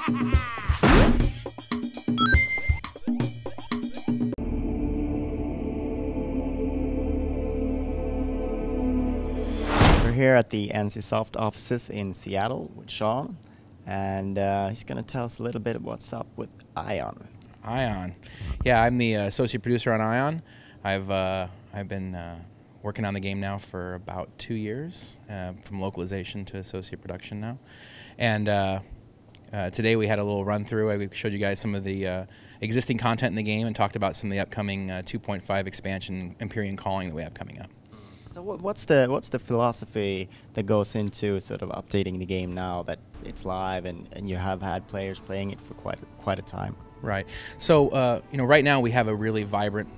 We're here at the NCSoft offices in Seattle with Sean, and he's going to tell us a little bit what's up with Aion. Aion. Yeah, I'm the associate producer on Aion. I've been working on the game now for about 2 years, from localization to associate production now. And today we had a little run through. I showed you guys some of the existing content in the game and talked about some of the upcoming 2.5 expansion Empyrean Calling that we have coming up. So what's the philosophy that goes into sort of updating the game now that it's live and you have had players playing it for quite a time? Right. So you know, right now we have a really vibrant,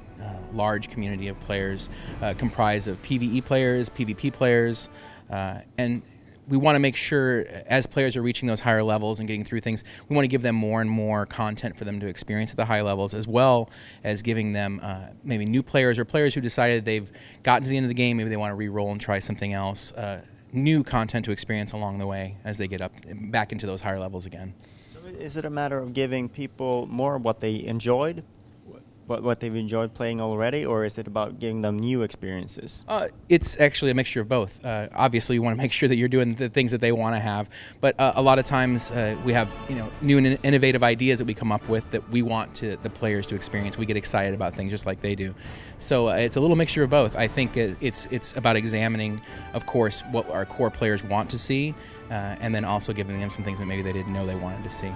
large community of players comprised of PvE players, PvP players, and we want to make sure as players are reaching those higher levels and getting through things, we want to give them more and more content for them to experience at the high levels, as well as giving them maybe new players or players who decided they've gotten to the end of the game, maybe they want to re-roll and try something else, new content to experience along the way as they get up back into those higher levels again. So is it a matter of giving people more of what they enjoyed, what they've enjoyed playing already, or is it about giving them new experiences? It's actually a mixture of both. Obviously, you want to make sure that you're doing the things that they want to have, but a lot of times we have new and innovative ideas that we come up with that we want the players to experience. We get excited about things just like they do. So it's a little mixture of both. I think it's about examining, of course, what our core players want to see, and then also giving them some things that maybe they didn't know they wanted to see.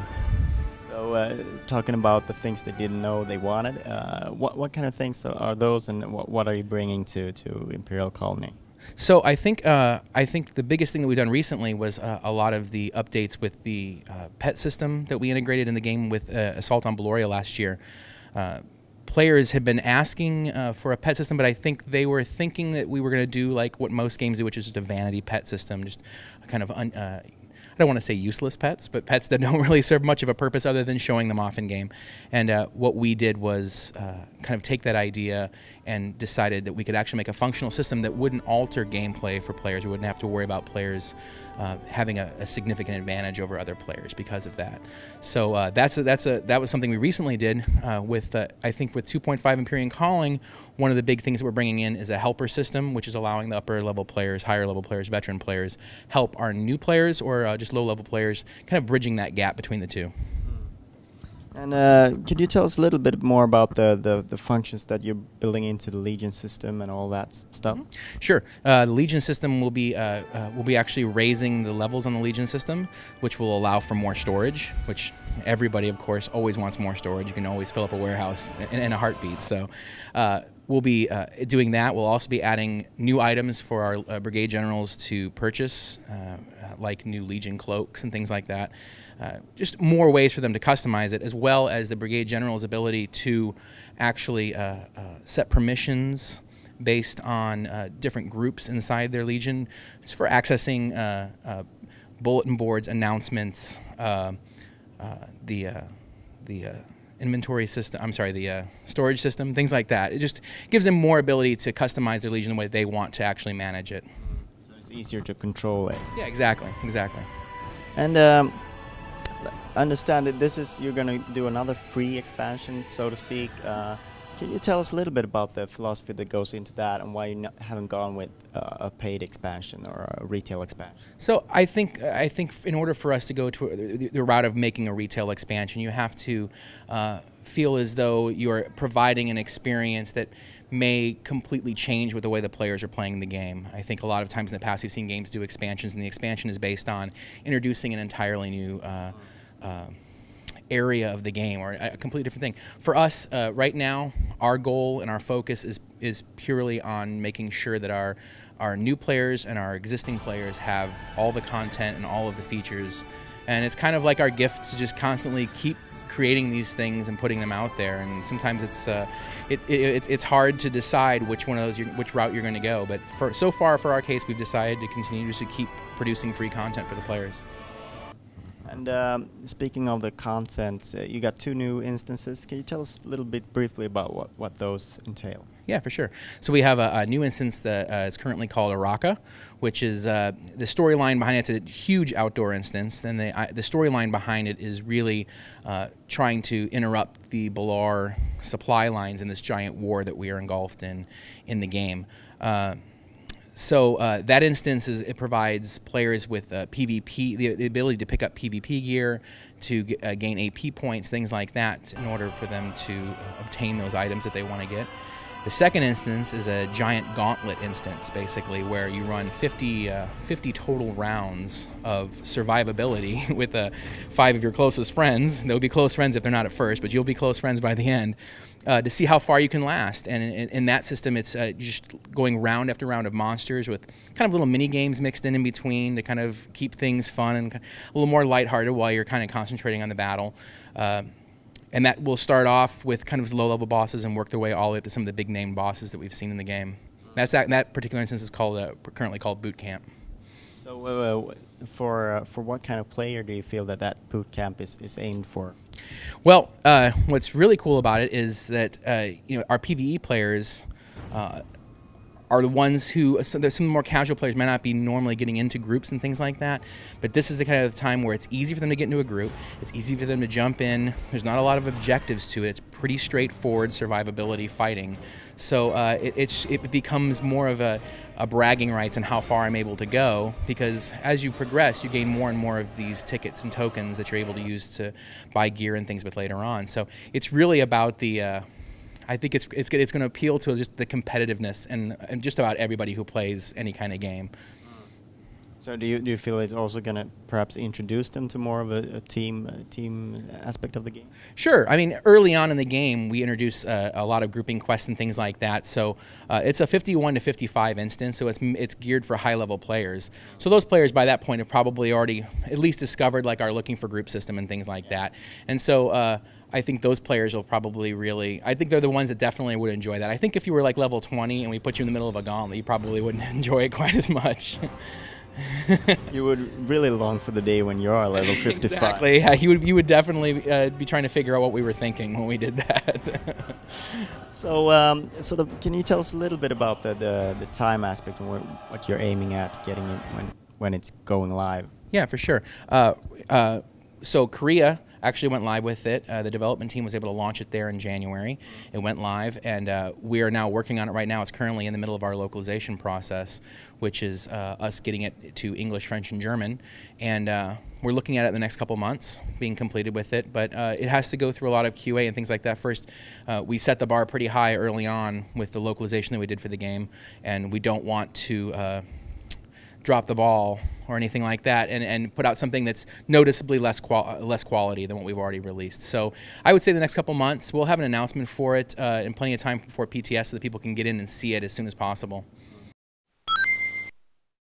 So talking about the things they didn't know they wanted, what kind of things are those, and what are you bringing to Empyrean Calling? So I think the biggest thing that we've done recently was a lot of the updates with the pet system that we integrated in the game with Assault on Baloria last year. Players had been asking for a pet system, but I think they were thinking that we were going to do like what most games do, which is just a vanity pet system, just a kind of I don't want to say useless pets, but pets that don't really serve much of a purpose other than showing them off in game. And what we did was kind of take that idea and decided that we could actually make a functional system that wouldn't alter gameplay for players. We wouldn't have to worry about players having a significant advantage over other players because of that. So that was something we recently did with I think with 2.5 Empyrean Calling. One of the big things that we're bringing in is a helper system, which is allowing the upper level players, higher level players, veteran players help our new players or just low level players, kind of bridging that gap between the two. And could you tell us a little bit more about the functions that you're building into the Legion system and all that stuff? Sure. The Legion system will be actually raising the levels on the Legion system, which will allow for more storage, which everybody, of course, always wants more storage. You can always fill up a warehouse in a heartbeat. So we'll be doing that. We'll also be adding new items for our brigade generals to purchase, like new Legion cloaks and things like that. Just more ways for them to customize it, as well as the brigade general's ability to actually set permissions based on different groups inside their Legion. It's for accessing bulletin boards, announcements, the inventory system, I'm sorry, the storage system, things like that. It just gives them more ability to customize their Legion the way they want to actually manage it. So it's easier to control it. Yeah, exactly. And I understand that you're going to do another free expansion, so to speak. Can you tell us a little bit about the philosophy that goes into that and why you haven't gone with a paid expansion or a retail expansion? So I think in order for us to go to the route of making a retail expansion, you have to feel as though you're providing an experience that may completely change with the way the players are playing the game. I think a lot of times in the past we've seen games do expansions, and the expansion is based on introducing an entirely new area of the game or a completely different thing. For us, right now, our goal and our focus is purely on making sure that our new players and our existing players have all the content and all of the features. And it's kind of like our gift to just constantly keep creating these things and putting them out there. And sometimes it's hard to decide which route you're going to go. But so far, for our case, we've decided to continue to keep producing free content for the players. And speaking of the content, you got 2 new instances. Can you tell us a little bit briefly about what those entail? Yeah, for sure. So we have a new instance that is currently called Araka, which is the storyline behind it. It's a huge outdoor instance, and the storyline behind it is really trying to interrupt the Balar supply lines in this giant war that we are engulfed in the game. So that instance it provides players with PvP, the ability to pick up PvP gear, to gain AP points, things like that, in order for them to obtain those items that they want to get. The second instance is a giant gauntlet instance, basically, where you run 50 total rounds of survivability with 5 of your closest friends. They'll be close friends if they're not at first, but you'll be close friends by the end, to see how far you can last. And in that system, it's just going round after round of monsters with kind of little mini games mixed in between to kind of keep things fun and a little more lighthearted while you're kind of concentrating on the battle. And that will start off with kind of low-level bosses and work their way all the way up to some of the big-name bosses that we've seen in the game. That particular instance is currently called Boot Camp. So for what kind of player do you feel that Boot Camp is aimed for? Well, what's really cool about it is that our PvE players are the ones who, some of the more casual players might not be normally getting into groups and things like that, but this is the kind of time where it's easy for them to get into a group, it's easy for them to jump in, there's not a lot of objectives to it, it's pretty straightforward survivability fighting. So it becomes more of a bragging rights on how far I'm able to go, because as you progress, you gain more and more of these tickets and tokens that you're able to use to buy gear and things with later on. So it's really about the I think it's going to appeal to just the competitiveness and just about everybody who plays any kind of game. So do you feel it's also going to perhaps introduce them to more of a team aspect of the game? Sure. I mean, early on in the game, we introduce a lot of grouping quests and things like that. So it's a 51 to 55 instance, so it's geared for high-level players. So those players by that point have probably already at least discovered like our looking for group system and things like that. And so I think those players will probably I think they're the ones that definitely would enjoy that. I think if you were like level 20 and we put you in the middle of a gauntlet, you probably wouldn't enjoy it quite as much. You would really long for the day when you are level 55. Exactly. Yeah, you would definitely be trying to figure out what we were thinking when we did that. So, can you tell us a little bit about the time aspect and what you're aiming at getting it when it's going live? Yeah, for sure. So Korea actually went live with it. The development team was able to launch it there in January. It went live, and we are now working on it right now. It's currently in the middle of our localization process, which is us getting it to English, French, and German. And we're looking at it in the next couple months, being completed with it. But it has to go through a lot of QA and things like that. First, we set the bar pretty high early on with the localization that we did for the game, and we don't want to drop the ball or anything like that and put out something that's noticeably less quality than what we've already released. So I would say the next couple months we'll have an announcement for it in plenty of time before PTS so that people can get in and see it as soon as possible.